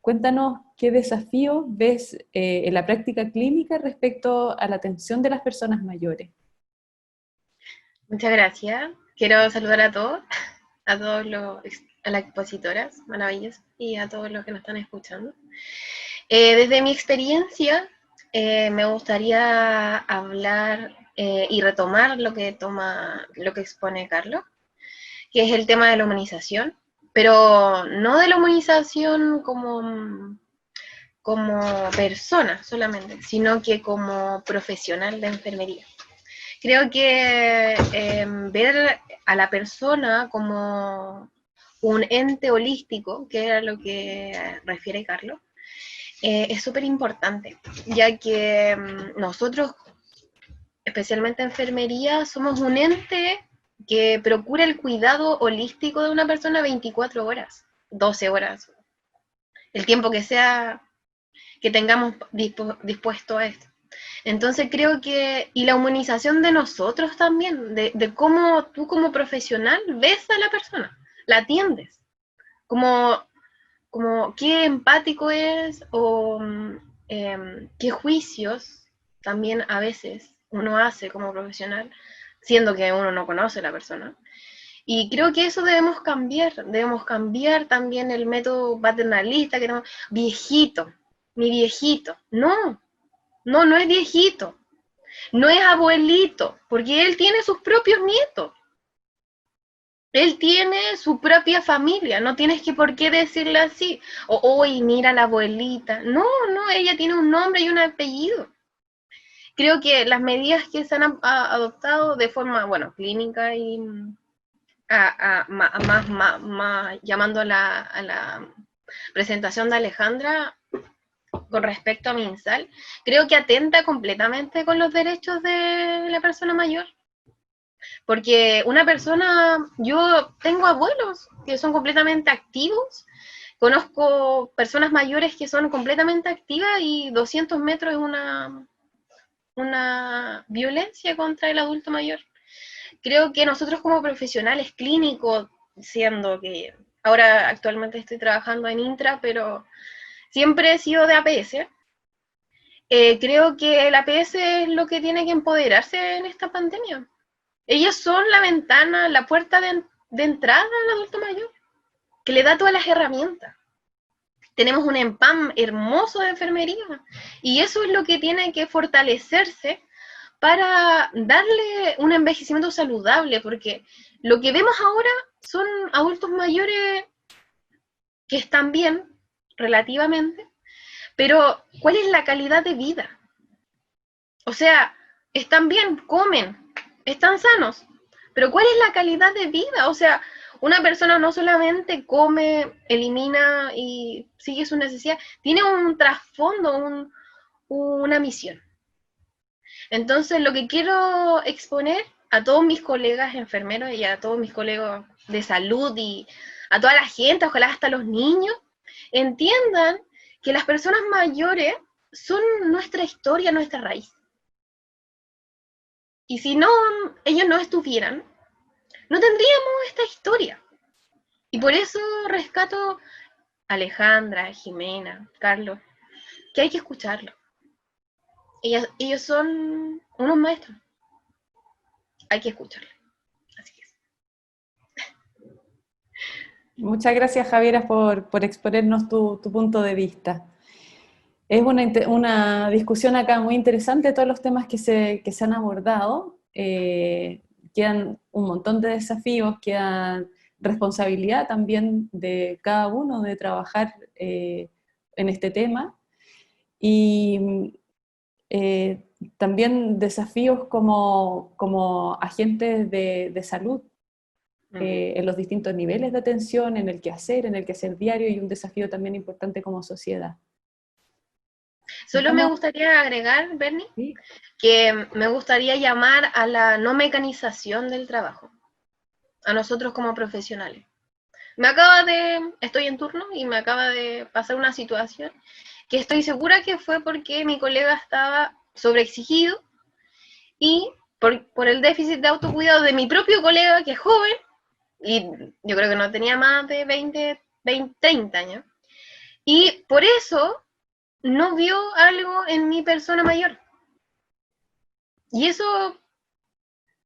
cuéntanos qué desafíos ves en la práctica clínica respecto a la atención de las personas mayores. Muchas gracias. Quiero saludar a a las expositoras maravillosas y a todos los que nos están escuchando. Desde mi experiencia, me gustaría hablar y retomar lo que expone Carlos, que es el tema de la humanización, pero no de la humanización como persona solamente, sino que como profesional de enfermería. Creo que ver a la persona como un ente holístico, que era lo que refiere Carlos, es súper importante, ya que nosotros, especialmente enfermería, somos un ente que procura el cuidado holístico de una persona 24 horas, 12 horas, el tiempo que sea que tengamos dispuesto a esto. Entonces creo que, y la humanización de nosotros también, de cómo tú como profesional ves a la persona, la atiendes, como qué empático es o qué juicios también a veces uno hace como profesional, siendo que uno no conoce a la persona. Y creo que eso debemos cambiar también el método paternalista, que no, viejito, mi viejito, no es viejito, no es abuelito, porque él tiene sus propios nietos. Él tiene su propia familia, no tienes que por qué decirle así. O, hoy mira la abuelita. No, ella tiene un nombre y un apellido. Creo que las medidas que se han adoptado de forma, bueno, clínica y más llamando a la presentación de Alejandra con respecto a MinSal, creo que atenta completamente con los derechos de la persona mayor. Porque una persona, yo tengo abuelos que son completamente activos, conozco personas mayores que son completamente activas y 200 metros es una violencia contra el adulto mayor. Creo que nosotros como profesionales clínicos, siendo que ahora actualmente estoy trabajando en Intra, pero siempre he sido de APS, creo que el APS es lo que tiene que empoderarse en esta pandemia. Ellos son la ventana, la puerta de entrada al adulto mayor, que le da todas las herramientas. Tenemos un EMPAM hermoso de enfermería, y eso es lo que tiene que fortalecerse para darle un envejecimiento saludable, porque lo que vemos ahora son adultos mayores que están bien, relativamente, pero ¿cuál es la calidad de vida? O sea, están bien, comen, están sanos, pero ¿cuál es la calidad de vida? O sea, una persona no solamente come, elimina y sigue su necesidad, tiene un trasfondo, una misión. Entonces, lo que quiero exponer a todos mis colegas enfermeros y a todos mis colegas de salud y a toda la gente, ojalá hasta los niños, entiendan que las personas mayores son nuestra historia, nuestra raíz. Y si no, ellos no estuvieran, no tendríamos esta historia. Y por eso rescato a Alejandra, Jimena, Carlos, que hay que escucharlo. Ellos son unos maestros. Hay que escucharlo. Así es. Muchas gracias, Javiera, por exponernos tu punto de vista. Es una discusión acá muy interesante, todos los temas que se han abordado. Quedan un montón de desafíos, quedan responsabilidad también de cada uno de trabajar en este tema. y también desafíos como agentes de salud en los distintos niveles de atención, en el quehacer diario, y un desafío también importante como sociedad. Solo me gustaría agregar, Bernie, ¿sí? Que me gustaría llamar a la no mecanización del trabajo, a nosotros como profesionales. Estoy en turno y me acaba de pasar una situación que estoy segura que fue porque mi colega estaba sobreexigido y por el déficit de autocuidado de mi propio colega, que es joven, y yo creo que no tenía más de 30 años, y por eso no vio algo en mi persona mayor. Y eso,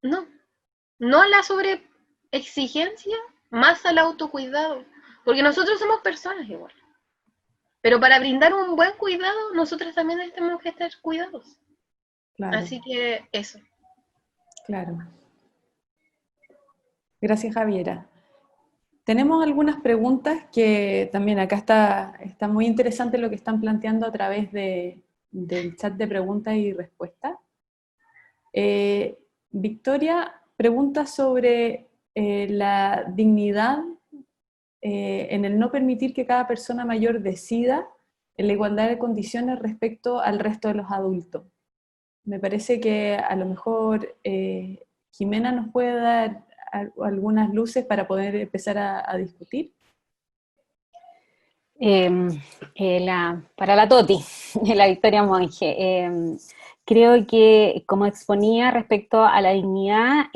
no a la sobreexigencia, más al autocuidado, porque nosotros somos personas igual. Pero para brindar un buen cuidado, nosotros también tenemos que estar cuidados. Claro. Así que eso. Claro. Gracias, Javiera. Tenemos algunas preguntas que también acá está muy interesante lo que están planteando a través del chat de preguntas y respuestas. Victoria pregunta sobre la dignidad en el no permitir que cada persona mayor decida en la igualdad de condiciones respecto al resto de los adultos. Me parece que a lo mejor Jimena nos puede dar algunas luces para poder empezar a discutir. Para la Toti, la Victoria Monge, creo que, como exponía respecto a la dignidad,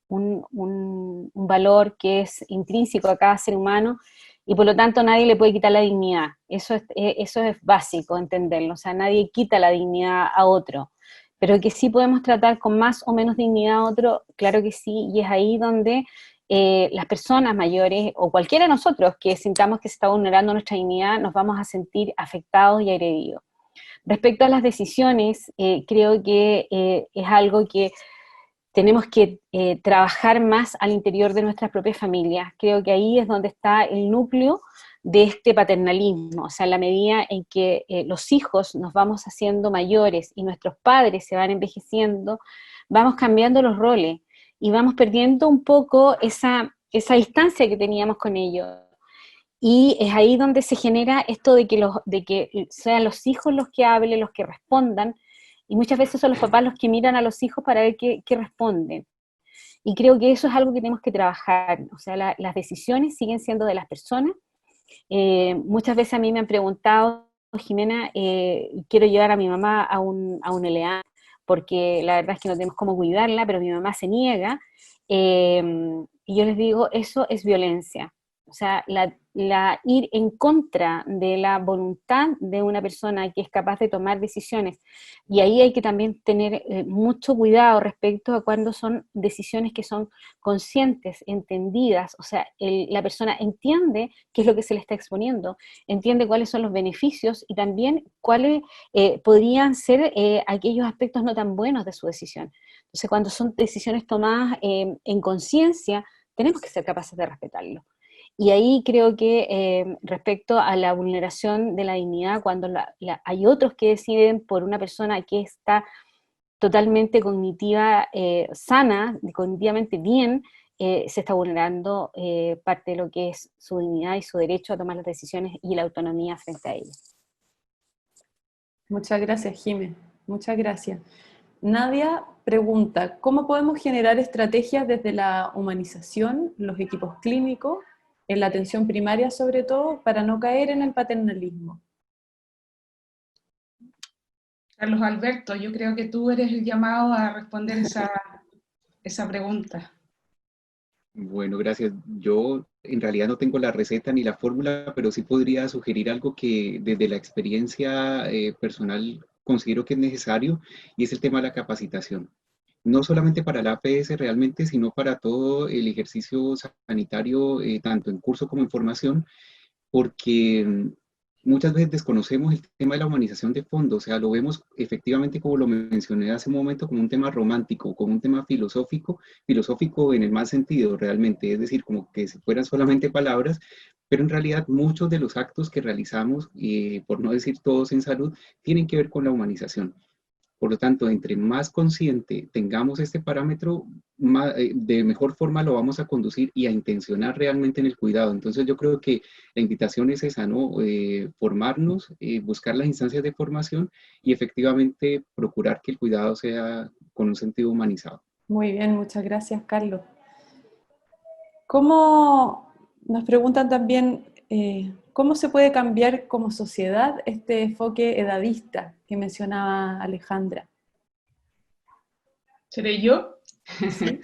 un valor que es intrínseco a cada ser humano, y por lo tanto nadie le puede quitar la dignidad. Eso es básico entenderlo, o sea, nadie quita la dignidad a otro, pero que sí podemos tratar con más o menos dignidad a otro, claro que sí, y es ahí donde las personas mayores, o cualquiera de nosotros que sintamos que se está vulnerando nuestra dignidad, nos vamos a sentir afectados y agredidos. Respecto a las decisiones, creo que es algo que tenemos que trabajar más al interior de nuestras propias familias. Creo que ahí es donde está el núcleo de este paternalismo, o sea, en la medida en que los hijos nos vamos haciendo mayores y nuestros padres se van envejeciendo, vamos cambiando los roles y vamos perdiendo un poco esa distancia que teníamos con ellos. Y es ahí donde se genera esto de que sean los hijos los que hablen, los que respondan, y muchas veces son los papás los que miran a los hijos para ver qué responden. Y creo que eso es algo que tenemos que trabajar, o sea, las decisiones siguen siendo de las personas. Muchas veces a mí me han preguntado, Jimena, quiero llevar a mi mamá a un LEA, porque la verdad es que no tenemos cómo cuidarla, pero mi mamá se niega, y yo les digo, eso es violencia. O sea, ir en contra de la voluntad de una persona que es capaz de tomar decisiones. Y ahí hay que también tener mucho cuidado respecto a cuando son decisiones que son conscientes, entendidas. O sea, la persona entiende qué es lo que se le está exponiendo, entiende cuáles son los beneficios y también cuáles podrían ser aquellos aspectos no tan buenos de su decisión. Entonces, cuando son decisiones tomadas en conciencia, tenemos que ser capaces de respetarlo. Y ahí creo que respecto a la vulneración de la dignidad, cuando hay otros que deciden por una persona que está totalmente cognitiva, sana, cognitivamente bien, se está vulnerando parte de lo que es su dignidad y su derecho a tomar las decisiones y la autonomía frente a ellas. Muchas gracias, Jimé. Muchas gracias. Nadia pregunta, ¿cómo podemos generar estrategias desde la humanización, los equipos clínicos, en la atención primaria sobre todo, para no caer en el paternalismo? Carlos Alberto, yo creo que tú eres el llamado a responder esa pregunta. Bueno, gracias. Yo en realidad no tengo la receta ni la fórmula, pero sí podría sugerir algo que desde la experiencia personal considero que es necesario, y es el tema de la capacitación. No solamente para la APS realmente, sino para todo el ejercicio sanitario, tanto en curso como en formación, porque muchas veces desconocemos el tema de la humanización de fondo, o sea, lo vemos efectivamente, como lo mencioné hace un momento, como un tema romántico, como un tema filosófico, filosófico en el mal sentido realmente, es decir, como que si fueran solamente palabras, pero en realidad muchos de los actos que realizamos, por no decir todos en salud, tienen que ver con la humanización. Por lo tanto, entre más consciente tengamos este parámetro, de mejor forma lo vamos a conducir y a intencionar realmente en el cuidado. Entonces yo creo que la invitación es esa, ¿no? Formarnos, buscar las instancias de formación y efectivamente procurar que el cuidado sea con un sentido humanizado. Muy bien, muchas gracias, Carlos. ¿Cómo, nos preguntan también, cómo se puede cambiar como sociedad este enfoque edadista que mencionaba Alejandra? ¿Seré yo? ¿Sí?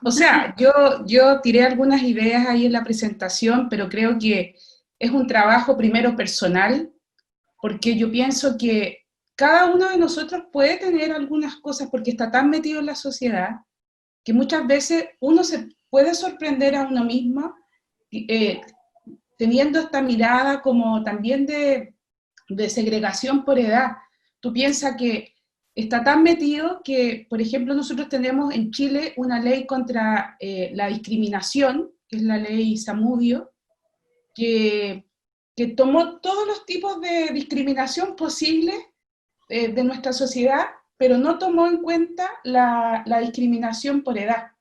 O sea, yo tiré algunas ideas ahí en la presentación, pero creo que es un trabajo primero personal, porque yo pienso que cada uno de nosotros puede tener algunas cosas porque está tan metido en la sociedad que muchas veces uno se puede sorprender a uno mismo eh, teniendo esta mirada como también de segregación por edad. Tú piensas que está tan metido que, por ejemplo, nosotros tenemos en Chile una ley contra la discriminación, que es la ley Zamudio, que, que tomó todos los tipos de discriminación posibles de nuestra sociedad, pero no tomó en cuenta la discriminación por edad.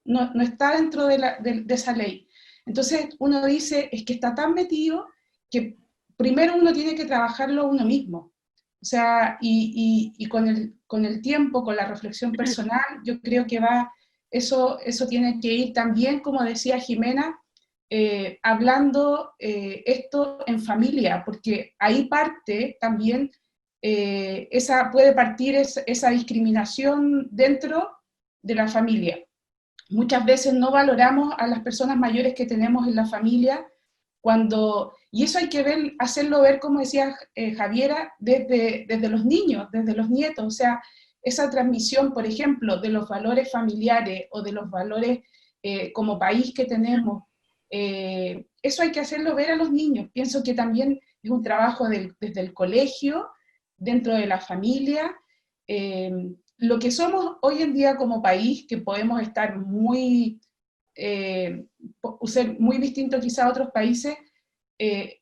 No, no está dentro de esa ley. Entonces uno dice, es que está tan metido que primero uno tiene que trabajarlo uno mismo. O sea, y con el tiempo, con la reflexión personal, yo creo que eso tiene que ir también, como decía Jimena, hablando esto en familia, porque ahí parte también, puede partir esa discriminación dentro de la familia. Muchas veces no valoramos a las personas mayores que tenemos en la familia, y eso hay que hacerlo ver, como decía Javiera, desde los niños, desde los nietos, o sea, esa transmisión, por ejemplo, de los valores familiares o de los valores como país que tenemos, eso hay que hacerlo ver a los niños. Pienso que también es un trabajo desde el colegio, dentro de la familia, lo que somos hoy en día como país, que podemos estar ser muy distintos quizá a otros países,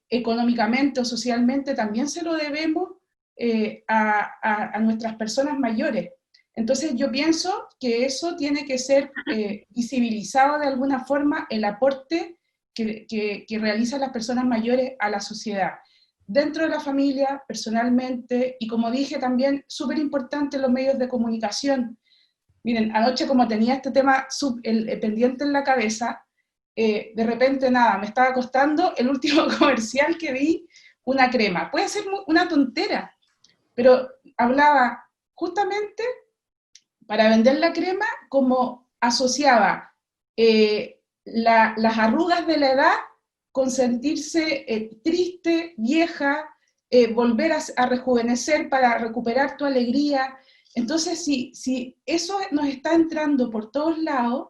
económicamente o socialmente, también se lo debemos a nuestras personas mayores. Entonces yo pienso que eso tiene que ser visibilizado de alguna forma, el aporte que realizan las personas mayores a la sociedad, dentro de la familia, personalmente, y como dije también, súper importante los medios de comunicación. Miren, anoche como tenía este tema pendiente en la cabeza, de repente nada, me estaba costando el último comercial que vi, una crema. Puede ser una tontera, pero hablaba justamente para vender la crema como asociaba las arrugas de la edad con sentirse triste, vieja, volver a rejuvenecer para recuperar tu alegría. Entonces, si eso nos está entrando por todos lados,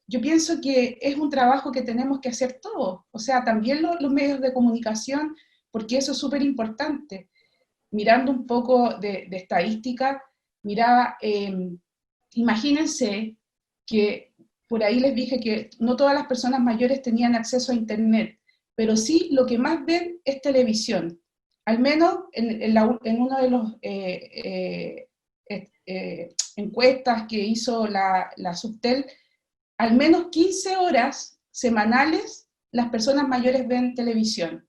yo pienso que es un trabajo que tenemos que hacer todos, o sea, también los medios de comunicación, porque eso es súper importante. Mirando un poco de estadística, miraba, imagínense que por ahí les dije que no todas las personas mayores tenían acceso a Internet, pero sí lo que más ven es televisión. Al menos en uno de los encuestas que hizo la Subtel, al menos 15 horas semanales las personas mayores ven televisión.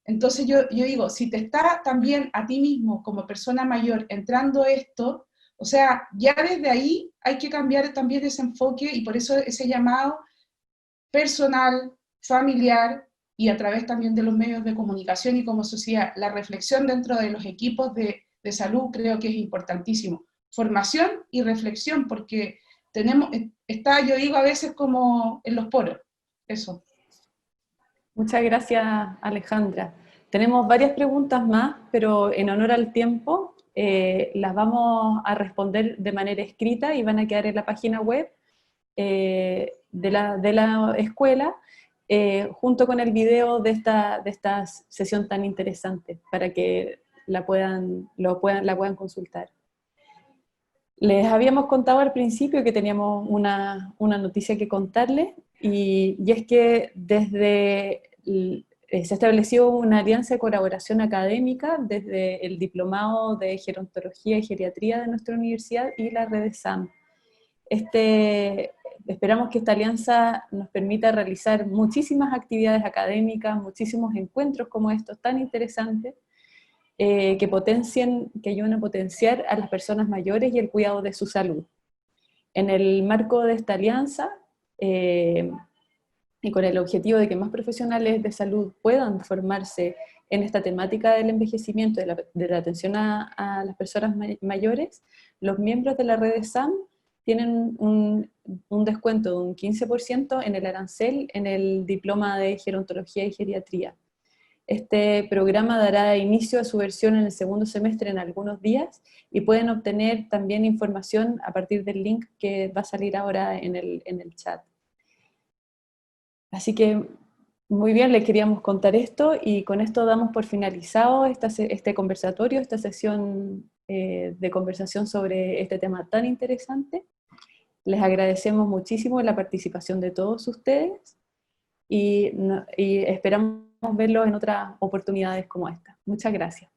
Entonces yo digo, si te está también a ti mismo como persona mayor entrando esto, o sea, ya desde ahí hay que cambiar también ese enfoque y por eso ese llamado personal, familiar y a través también de los medios de comunicación y como sociedad, la reflexión dentro de los equipos de salud creo que es importantísimo. Formación y reflexión, porque yo digo a veces como en los poros, eso. Muchas gracias, Alejandra. Tenemos varias preguntas más, pero en honor al tiempo las vamos a responder de manera escrita y van a quedar en la página web de la escuela. junto con el video de esta sesión tan interesante, para que la puedan consultar. Les habíamos contado al principio que teníamos una noticia que contarles, y es que se estableció una alianza de colaboración académica desde el Diplomado de Gerontología y Geriatría de nuestra universidad y la REDESAM. Esperamos que esta alianza nos permita realizar muchísimas actividades académicas, muchísimos encuentros como estos tan interesantes, que ayuden a potenciar a las personas mayores y el cuidado de su salud. En el marco de esta alianza, y con el objetivo de que más profesionales de salud puedan formarse en esta temática del envejecimiento, de la atención a las personas mayores, los miembros de la REDESAM tienen un descuento de un 15% en el arancel en el diploma de gerontología y geriatría. Este programa dará inicio a su versión en el segundo semestre en algunos días, y pueden obtener también información a partir del link que va a salir ahora en el chat. Así que, muy bien, les queríamos contar esto, y con esto damos por finalizado este conversatorio, esta sesión de conversación sobre este tema tan interesante. Les agradecemos muchísimo la participación de todos ustedes, y esperamos verlos en otras oportunidades como esta. Muchas gracias.